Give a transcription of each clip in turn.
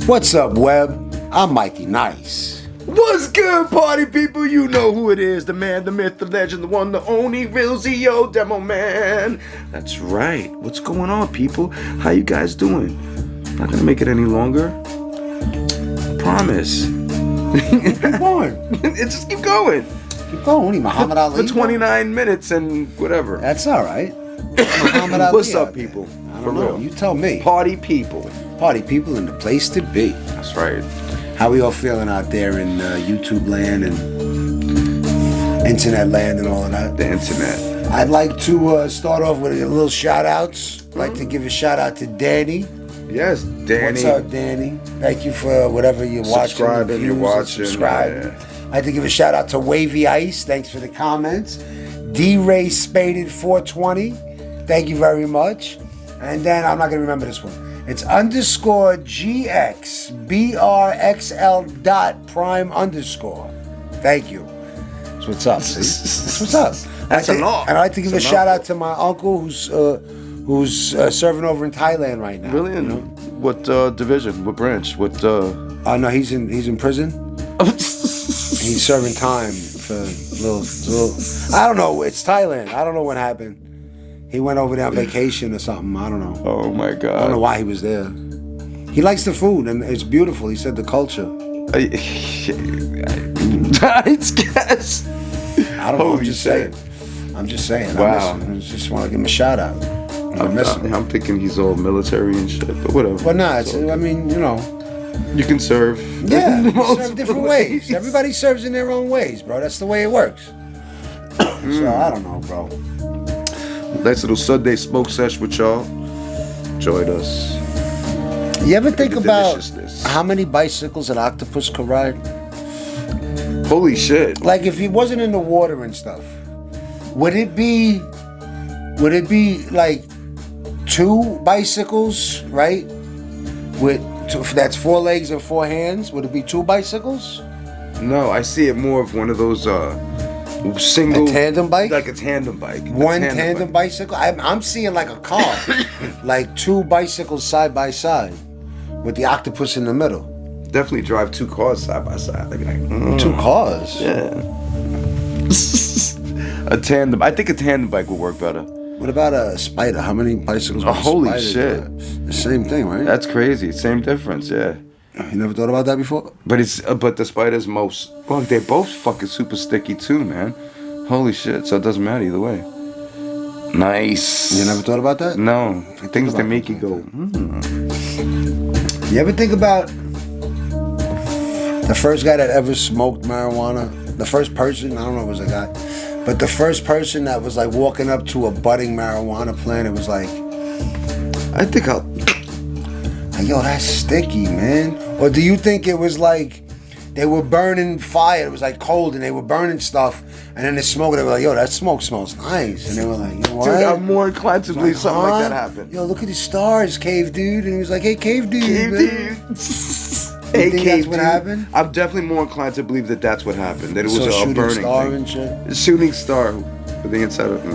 What's up, Web? I'm Mikey Nice. What's good, party people? You know who it is. The man, the myth, the legend, the one, the only real ZO Demo Man. That's right. What's going on, people? How you guys doing? Not gonna make it any longer. Promise. Keep going. Just keep going. Keep going. Muhammad Ali. For 29 minutes and whatever. That's all right. Muhammad Ali. What's up, people? I don't know. You tell me. Party people. Party people in the place to be. That's right. How we all feeling out there in YouTube land and internet land and all of that? The internet. I'd like to start off with a little shout outs. I'd like to give a shout out to Danny. Yes, Danny. What's up, Danny? Thank you for whatever you're watching. Subscribing, you're watching. Subscribe. Yeah. I'd like to give a shout out to Wavy Ice. Thanks for the comments. D-Ray Spaded 420. Thank you very much. And then I'm not going to remember this one. It's _ GXBRXL dot prime _. Thank you. That's what's up. See? That's what's up. That's a lot. And I'd like to give a shout out to my uncle who's serving over in Thailand right now. Really? You know? What division? What branch? What? No, he's in prison. He's serving time for little. I don't know. It's Thailand. I don't know what happened. He went over there on vacation or something. I don't know. Oh my God. I don't know why he was there. He likes the food and it's beautiful. He said the culture. I guess. I don't know. I'm just saying. Wow. I just want to give him a shout out. I'm thinking he's all military and shit, but whatever. Well, nah. I mean, you know. You can serve. Yeah, you serve different ways. Everybody serves in their own ways, bro. That's the way it works. So I don't know, bro. Nice little Sunday smoke sesh with y'all. Enjoyed us. You ever think about how many bicycles an octopus could ride? Holy shit. Like if he wasn't in the water and stuff, would it be like 2 bicycles, right? That's 4 legs and 4 hands. Would it be 2 bicycles? No, I see it more of one of those single. A tandem bike? Like a tandem bike. One tandem bicycle? I'm seeing like a car. Like 2 bicycles side by side with the octopus in the middle. Definitely drive 2 cars side by side. They'd be like, 2 cars? Yeah. A tandem. I think a tandem bike would work better. What about a spider? How many bicycles would a holy spider shit. drive? The same thing, right? That's crazy. Same difference, yeah. You never thought about that before? But the spider's they're both fucking super sticky too, man. Holy shit. So it doesn't matter either way. Nice. You never thought about that? No. Things that make you go, You ever think about the first guy that ever smoked marijuana? The first person, I don't know if it was a guy, but the first person that was like walking up to a budding marijuana plant, it was like, I think yo, that's sticky, man. Or do you think it was like they were burning fire? It was like cold and they were burning stuff, and then the smoke, they were like, yo, that smoke smells nice. And they were like, you know what? Dude, I'm more inclined to believe something like that happened. Yo, look at the stars, Cave Dude. And he was like, hey, Cave Dude. Cave Dude. Hey, think that's what happened? I'm definitely more inclined to believe that that's what happened. That it was a burning star thing. And shit? A shooting star with the inside of it.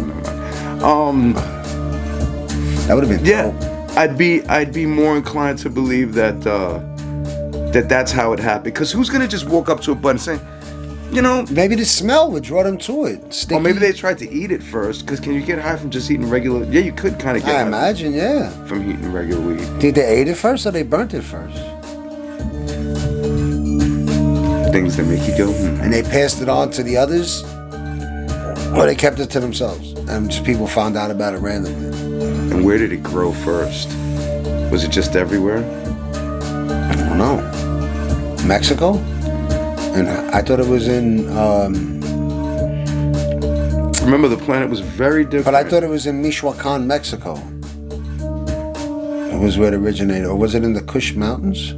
That would have been dope. I'd be more inclined to believe that that's how it happened. Because who's gonna just walk up to a bud and say, you know, maybe the smell would draw them to it. Sticky. Or maybe they tried to eat it first. Because can you get high from just eating regular? Yeah, you could kind of get. I imagine, yeah. From eating regular weed. Did they ate it first or they burnt it first? Things that make you go. And they passed it on to the others, or they kept it to themselves, and just people found out about it randomly. And where did it grow first? Was it just everywhere? I don't know. Mexico? And I thought it was in. Remember, the planet was very different. But I thought it was in Michoacan, Mexico. It was where it originated, or was it in the Kush Mountains?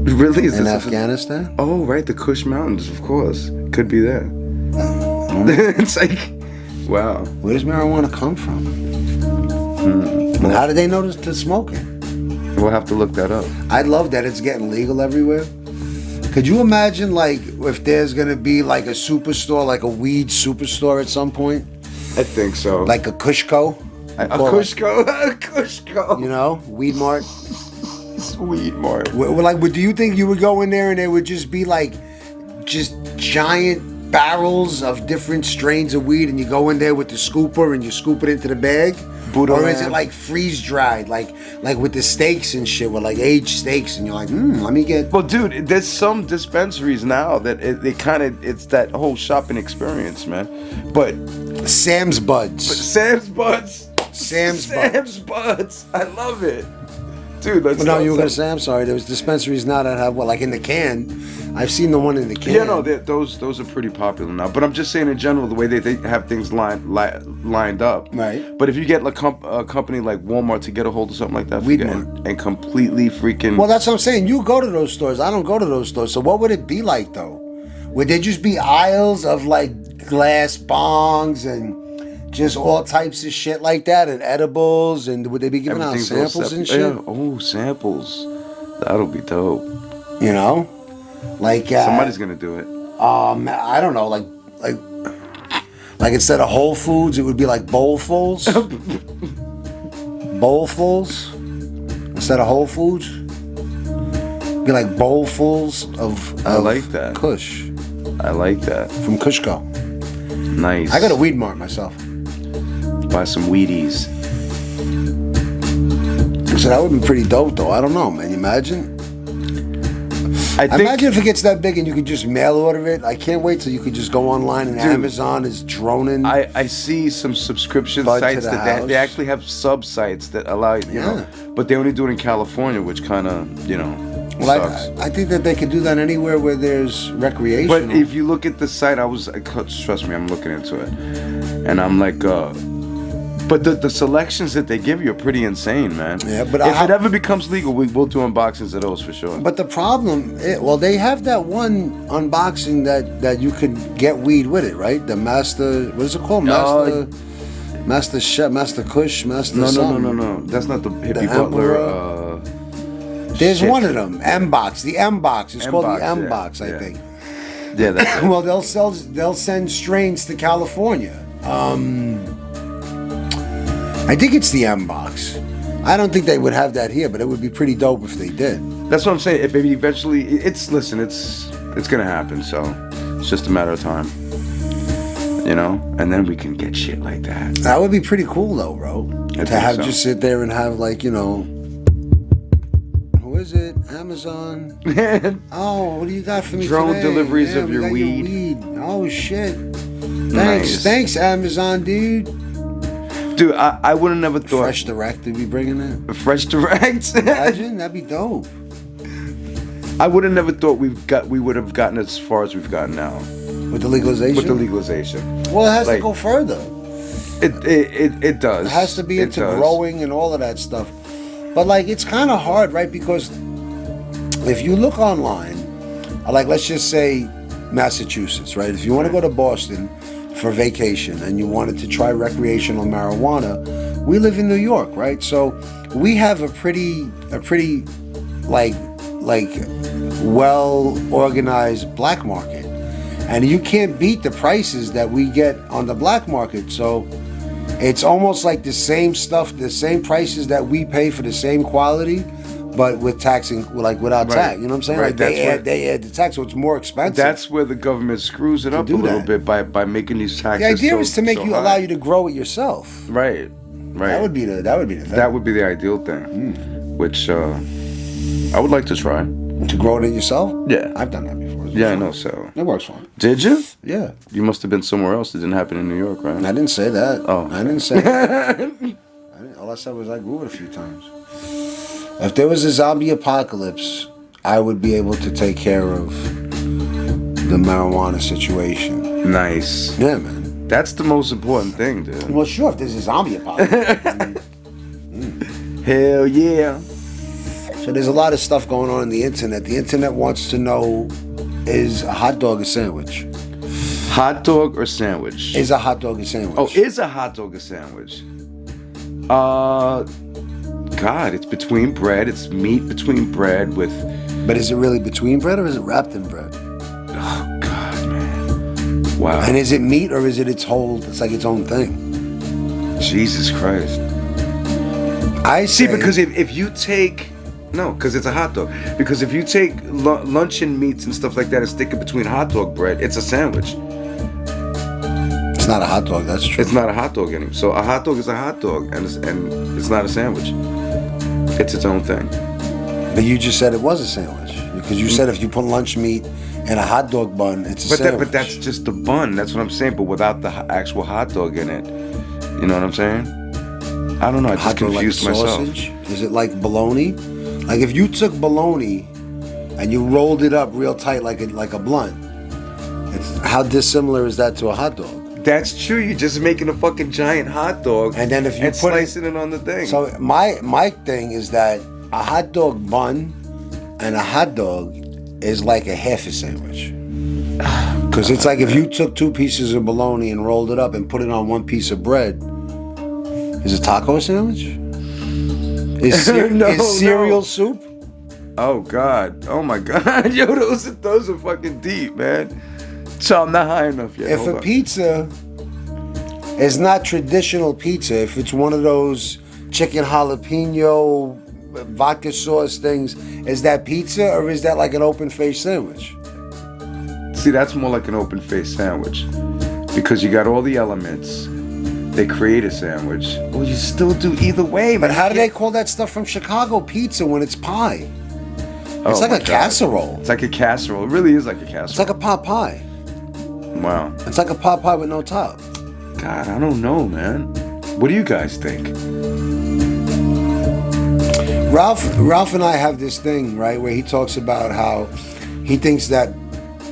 Really? In Afghanistan? Oh, right, the Kush Mountains, of course. Could be there. It's like, wow. Where does marijuana come from? And how did they notice to smoke it? We'll have to look that up. I love that it's getting legal everywhere. Could you imagine, like, if there's going to be, like, a superstore, like a weed superstore at some point? I think so. Like a Kushco? A Kushco? A Kushco. You know, Weed Mart. Weed mart. Like, do you think you would go in there and there would just be like, just giant barrels of different strains of weed, and you go in there with the scooper and you scoop it into the bag? Buddha or is lamb. it like freeze dried, like with the steaks and shit, with like aged steaks, and you're like, let me get. Well, dude, there's some dispensaries now that it's that whole shopping experience, man. But Sam's Buds. Sam's Buds. Sam's Buds. I love it. Dude, let's no, you were gonna say, I'm sorry, there's dispensaries now that have, like in the can. I've seen the one in the can. Yeah, no, those are pretty popular now. But I'm just saying in general, the way they have things lined up. Right. But if you get like a company like Walmart to get a hold of something like that, Weed forget Mart. it. And completely freaking. Well, that's what I'm saying. You go to those stores. I don't go to those stores. So what would it be like, though? Would there just be aisles of like glass bongs and just all types of shit like that, and edibles, and would they be giving out everything's all samples and separate. shit? Yeah. Oh, samples. That'll be dope. You know, like Somebody's gonna do it. I don't know, like instead of Whole Foods, it would be like bowlfuls. Bowlfuls instead of Whole Foods. Be like bowlfuls of I like that. Kush I like that. from Kushco. Nice. I got a weed mart myself. Buy some Wheaties. So that would be pretty dope, though. I don't know, man. You imagine? Imagine if it gets that big and you could just mail order it. I can't wait till you could just go online and Amazon is droning. I see some subscription Bud to sites the that house. they actually have sub sites that allow you know, but they only do it in California, which kind of sucks. I think that they could do that anywhere where there's recreation. But if you look at the site, trust me, I'm looking into it, and I'm like, but the selections that they give you are pretty insane, man. Yeah, but if it ever becomes legal, we'll do unboxings of those for sure. But the problem, they have that one unboxing that you could get weed with it, right? The Master, what is it called? Master Chef, Master Kush, Master. No. That's not the hippie butler. There's one of them, M-Box. The M-Box. It's called the M-Box, M-Box, I yeah. think. Yeah, that's it. Well, they'll send strains to California. I think it's the M-Box. I don't think they would have that here, but it would be pretty dope if they did. That's what I'm saying. If maybe eventually, it's gonna happen. So it's just a matter of time, you know. And then we can get shit like that. That would be pretty cool, though, bro. Just sit there and have like, you know, who is it? Amazon. Oh, what do you got for me Drone today? deliveries of we your got weed. Oh shit. Nice. Thanks, Amazon, dude. Dude, I would have never thought. Fresh Direct to be bringing it. Fresh Direct. Imagine, that'd be dope. I would have never thought we would have gotten as far as we've gotten now With the legalization? with the legalization. Well, it has to Like, go further. It does. It has to be into does. growing and all of that stuff. But like, it's kind of hard, right? Because if you look online, like let's just say Massachusetts, right? If you want to go to Boston for vacation and you wanted to try recreational marijuana, we live in New York, right? So we have a pretty like well organized black market, and you can't beat the prices that we get on the black market. So it's almost like the same stuff, the same prices that we pay for the same quality, but with taxing, like without tax. You know what I'm saying? Right. Like they add the tax, so it's more expensive. That's where the government screws it up a little bit by making these taxes. The idea is to make you high. allow you to grow it yourself. Right. That would be the thing. That would be the ideal thing, which I would like to try. To grow it yourself? Yeah. I've done that before. Yeah, I know. So It works fine. did you? Yeah. You must have been somewhere else. It didn't happen in New York, right? I didn't say that. Oh. I didn't say that. All I said was I grew it a few times. If there was a zombie apocalypse, I would be able to take care of the marijuana situation. Nice. Yeah, man. That's the most important thing, dude. Well, sure, if there's a zombie apocalypse. Hell yeah. So there's a lot of stuff going on in the internet. The internet wants to know, is a hot dog a sandwich? Hot dog or sandwich? Is a hot dog a sandwich? Oh, is a hot dog a sandwich? God, it's between bread. It's meat between bread with... But is it really between bread or is it wrapped in bread? Oh, God, man. Wow. And is it meat or is it its like its own thing? Jesus Christ. I See, say, because if you take No, because it's a hot dog. Because if you take luncheon meats and stuff like that and stick it between hot dog bread, it's a sandwich. It's not a hot dog, that's true. It's not a hot dog anymore. So a hot dog is a hot dog, and it's not a sandwich. It's its own thing. But you just said it was a sandwich. Because you said if you put lunch meat in a hot dog bun, it's a sandwich. But that's just the bun. That's what I'm saying. But without the actual hot dog in it. You know what I'm saying? I don't know. I just confused myself. Sausage? Is it like bologna? Like if you took bologna and you rolled it up real tight like a blunt, how dissimilar is that to a hot dog? That's true. You're just making a fucking giant hot dog, and then if you put slicing it on the thing. So my thing is that a hot dog bun and a hot dog is like a half a sandwich. Because it's like if you took 2 pieces of bologna and rolled it up and put it on 1 piece of bread. Is a taco a sandwich? Is cereal soup? Oh God! Oh my God! Yo, those are fucking deep, man. So I'm not high enough yet. If a pizza is not traditional pizza, if it's one of those chicken jalapeno vodka sauce things, is that pizza or is that like an open faced sandwich? See, that's more like an open faced sandwich because you got all the elements. They create a sandwich. Well, you still do either way. But how do they call that stuff from Chicago pizza when it's pie? It's like a casserole. It's like a casserole. It really is like a casserole. It's like a pot pie. Wow. It's like a pot pie with no top. God, I don't know, man. What do you guys think? Ralph and I have this thing, right, where he talks about how he thinks that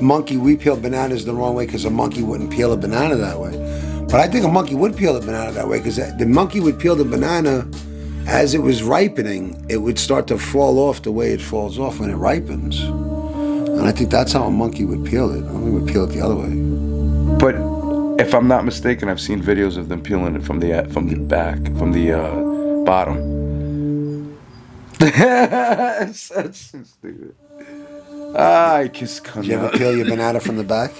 we peel bananas the wrong way because a monkey wouldn't peel a banana that way. But I think a monkey would peel a banana that way because the monkey would peel the banana as it was ripening. It would start to fall off the way it falls off when it ripens. And I think that's how a monkey would peel it. I think it would peel it the other way. But if I'm not mistaken, I've seen videos of them peeling it from the back, from the bottom. That's so stupid. I just come. Did you ever peel your banana from the back?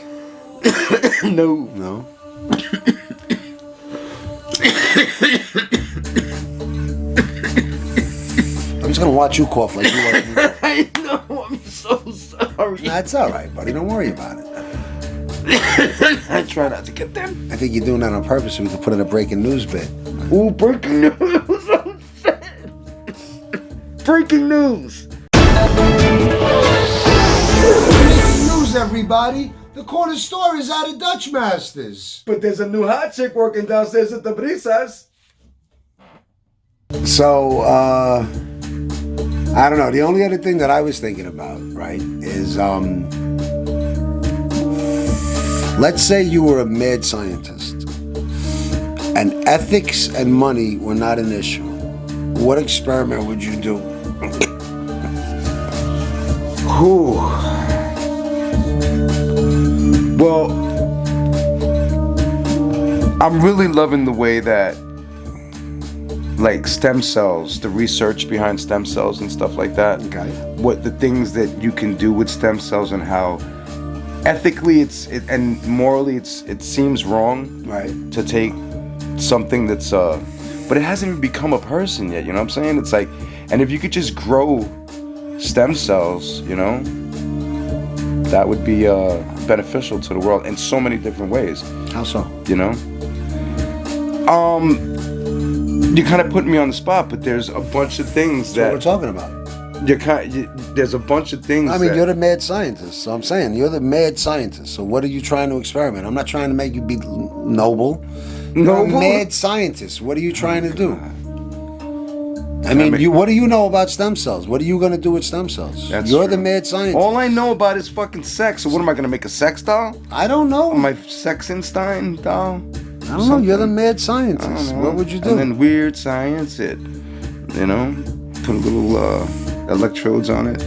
No. No? I'm just gonna watch you cough like you watch me. I know, I'm so sorry. That's all right, buddy. Don't worry about it. I try not to get them. I think you're doing that on purpose so we can put in a breaking news bit. Ooh, breaking news! I'm sad. Breaking news! Breaking news, everybody! The corner store is out of Dutch Masters. But there's a new hot chick working downstairs at the Brisas. So, I don't know. The only other thing that I was thinking about, right, is, let's say you were a mad scientist and ethics and money were not an issue. What experiment would you do? Whew. Well, I'm really loving the way that, like, stem cells, the research behind stem cells and stuff like that. Okay. What the things that you can do with stem cells and how ethically and morally it seems wrong, right, to take something that's but it hasn't even become a person yet. You know what I'm saying? It's like, and if you could just grow stem cells, you know, that would be beneficial to the world in so many different ways. How so? You know, you kind of put me on the spot, but there's a bunch of things That's what we're talking about. There's a bunch of things. I mean, you're the mad scientist, so I'm saying you're the mad scientist. So what are you trying to experiment? I'm not trying to make you be noble. You're a mad scientist. What are you trying to do? I mean, what do you know about stem cells? What are you going to do with stem cells? You're true. The mad scientist. All I know about is fucking sex. So what am I going to make a sex doll? I don't know. My Sexenstein doll? I don't know. You're the mad scientist. What would you do? And then weird science it. You know, put a little electrodes on it.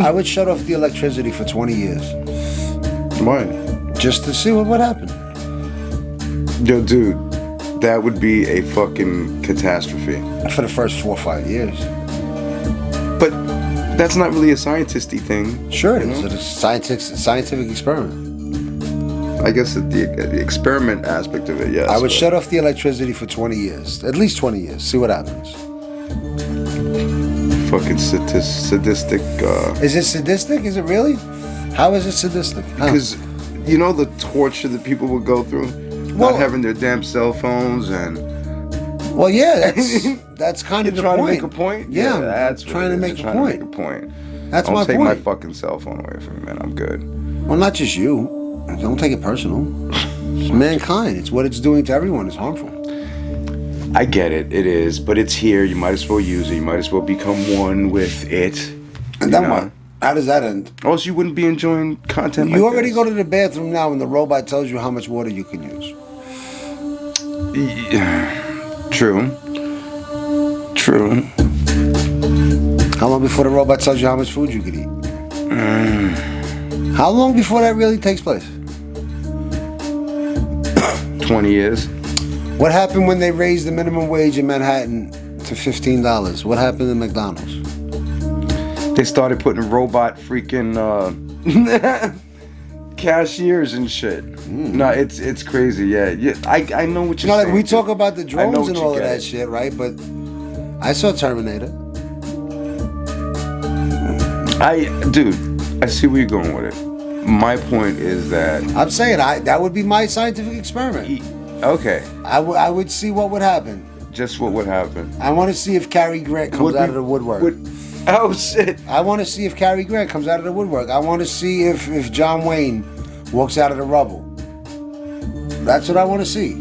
I would shut off the electricity for 20 years. Why? Just to see what would happen. Yo, dude, that would be a fucking catastrophe. For the first 4 or 5 years. But that's not really a scientisty thing. Sure it is. It's a scientific experiment. I guess the experiment aspect of it, yes. I would shut off the electricity for 20 years. At least 20 years. See what happens. fucking sadistic. Is it sadistic? Is it really? How is it sadistic? Because you know the torture that people would go through, not having their damn cell phones and. Well, yeah, that's kind of the point. Trying to make a point. Yeah, that's trying to make a point. That's Don't my take point. my fucking cell phone away from me, man. I'm good. Well, not just you. Don't take it personal. It's mankind. It's what it's doing to everyone. It's harmful. I get it. It is, but it's here. You might as well use it. You might as well become one with it. And then what? How does that end? Oh, so you wouldn't be enjoying content like You already this? go to the bathroom now and the robot tells you how much water you can use. Yeah. True. How long before the robot tells you how much food you can eat? How long before that really takes place? 20 years. What happened when they raised the minimum wage in Manhattan to $15? What happened in McDonald's? They started putting robot freaking cashiers and shit. No, it's crazy. Yeah. I know what you're saying. Like we talk about the drones and all of that it. shit, right? But I saw Terminator. I see where you're going with it. My point is that I'm saying that would be my scientific experiment. Okay. I would see what would happen. Just what would happen. I want to see if Cary Grant comes out of the woodwork. Oh shit! I want to see if Cary Grant comes out of the woodwork. I want to see if John Wayne walks out of the rubble. That's what I want to see.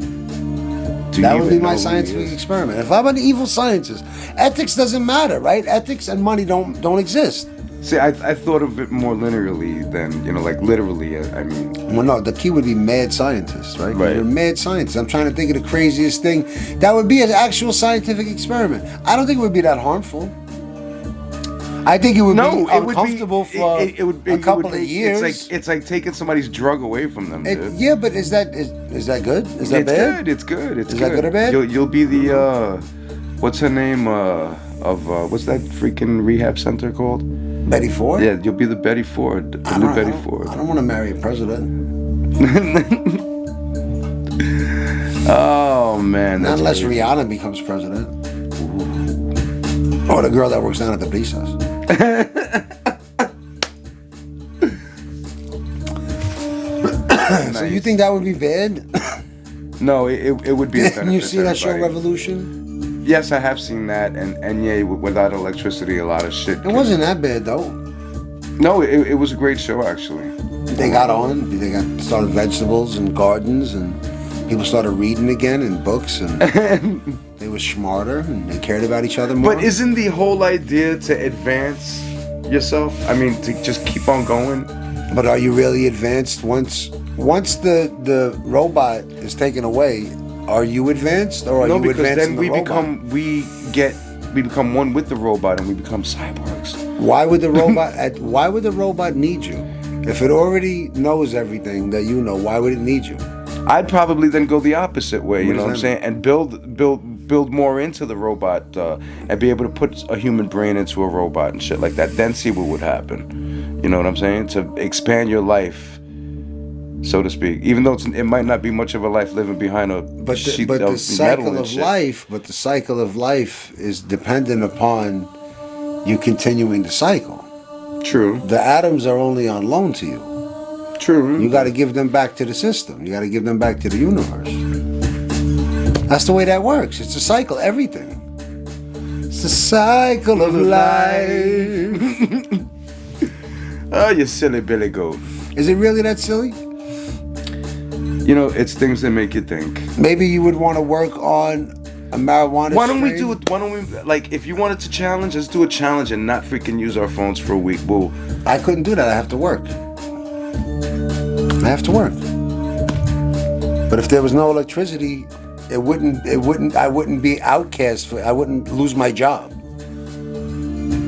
That would be my scientific experiment. If I'm an evil scientist, ethics doesn't matter, right? Ethics and money don't exist. See, I thought of it more linearly than, like literally, I mean. Well, no, the key would be mad scientist, right? Right. You're a mad scientist. I'm trying to think of the craziest thing. That would be an actual scientific experiment. I don't think it would be that harmful. I think it would be uncomfortable for a couple of years. It's like taking somebody's drug away from them, dude. Yeah, but is that good? Is that bad? It's good. Is that good or bad? You'll be the what's her name what's that freaking rehab center called? Betty Ford? Yeah, you'll be the Betty Ford. The new Betty Ford. I don't want to marry a president. Oh man. Not unless Rihanna becomes president. Or the girl that works down at the police house. Nice. So you think that would be bad? No, it would be a benefit. You see that show everybody. Revolution? Yes, I have seen that, and yeah, without electricity, a lot of shit. It wasn't that bad though. No, it was a great show actually. They got on. They started vegetables and gardens, and people started reading again and books, and they were smarter and they cared about each other more. But isn't the whole idea to advance yourself? I mean, to just keep on going. But are you really advanced once the robot is taken away? Are you advanced, or are you advanced? No, because then we become one with the robot, and we become cyborgs. Why would the robot need you? If it already knows everything that you know, why would it need you? I'd probably then go the opposite way. You know what I'm saying? And build more into the robot, and be able to put a human brain into a robot and shit like that. Then see what would happen. You know what I'm saying? To expand your life, so to speak. Even though it might not be much of a life living behind a sheet of metal and shit. But the cycle of life is dependent upon you continuing the cycle. True. The atoms are only on loan to you. True. You got to give them back to the system. You got to give them back to the universe. That's the way that works. It's a cycle. Everything. It's the cycle of life. Oh, you silly Billy Goat. Is it really that silly? It's things that make you think. Maybe you would want to work on a marijuana Why don't we if you wanted to challenge, let's do a challenge and not freaking use our phones for a week. Boo. I couldn't do that. I have to work. But if there was no electricity, I wouldn't be outcast. I wouldn't lose my job.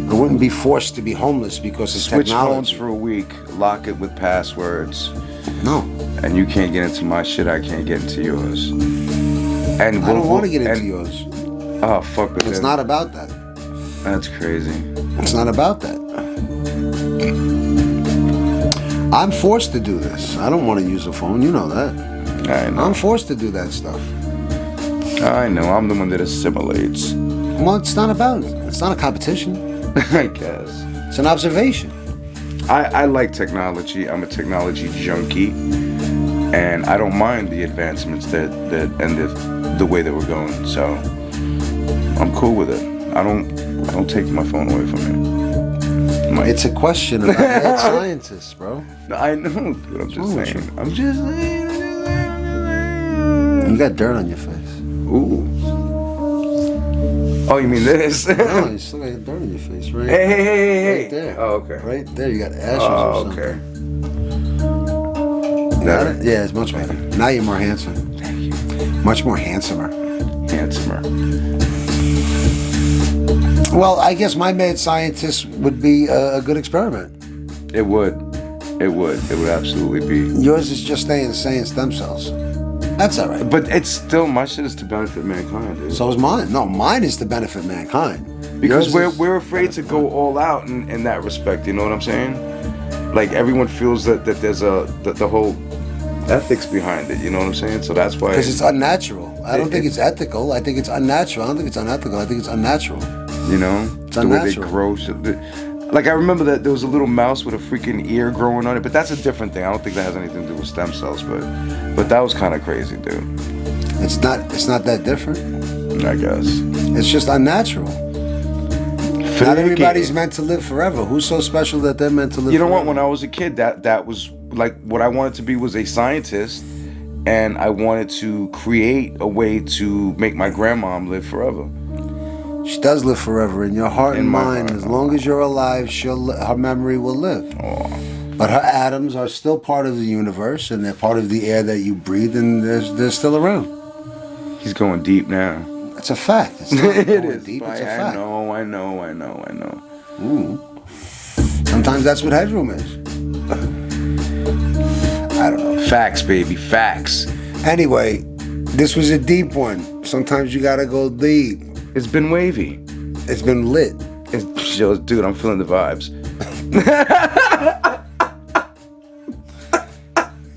I wouldn't be forced to be homeless because of Switch technology. phones for a week. Lock it with passwords. No. And you can't get into my shit. I can't get into yours. And I don't want to get into yours. Oh fuck it. It's not about that. That's crazy. It's not about that. I'm forced to do this. I don't want to use a phone. You know that. I know. I'm forced to do that stuff. I know. I'm the one that assimilates. Well, it's not a competition. I guess. It's an observation. I like technology. I'm a technology junkie, and I don't mind the advancements that and the way that we're going. So I'm cool with it. I don't take my phone away from me. It's a question about mad scientists, bro. No, I know, but I'm just saying. I'm just saying. You got dirt on your face. Ooh. Oh, you mean this? No, you still got dirt on your face, right? Hey. Right there. Oh, okay. Right there, you got ashes or Oh, something. okay. Got it? Yeah, it's much better. Now you're more handsome. Thank you. Much more handsomer. Handsomer. Well, I guess my mad scientist would be a good experiment. It would. It would absolutely be. Yours is just saying stem cells. That's all right. But it's still, my shit is to benefit mankind, dude. So is mine. No, mine is to benefit mankind. Because Yours we're afraid to go all out in that respect. You know what I'm saying? Like everyone feels that there's the whole ethics behind it. You know what I'm saying? So that's why. Because it's unnatural. I don't think it's ethical. I think it's unnatural. I don't think it's unethical. I think it's unnatural. You know, it's the unnatural. way they grow shit. Like I remember that there was a little mouse with a freaking ear growing on it, but that's a different thing. I don't think that has anything to do with stem cells, but that was kind of crazy, dude. It's not that different. I guess. It's just unnatural. Not everybody's meant to live forever. Who's so special that they're meant to live forever? You know what? When I was a kid, that was like what I wanted to be was a scientist, and I wanted to create a way to make my grandmom live forever. She does live forever in your heart and mind. As long as you're alive, her memory will live. Oh. But her atoms are still part of the universe, and they're part of the air that you breathe, and they're still around. He's going deep now. It's a fact. It's not It going is. deep. It's a I fact. know. Ooh. Sometimes that's what HeadRoom is. I don't know. Facts, baby. Facts. Anyway, this was a deep one. Sometimes you gotta go deep. It's been wavy. It's been lit. Dude, I'm feeling the vibes.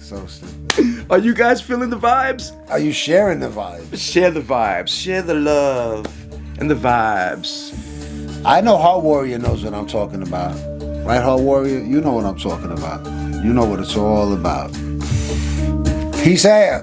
So stupid. Are you guys feeling the vibes? Are you sharing the vibes? Share the vibes. Share the love and the vibes. I know Heart Warrior knows what I'm talking about. Right, Heart Warrior? You know what I'm talking about. You know what it's all about. Peace out.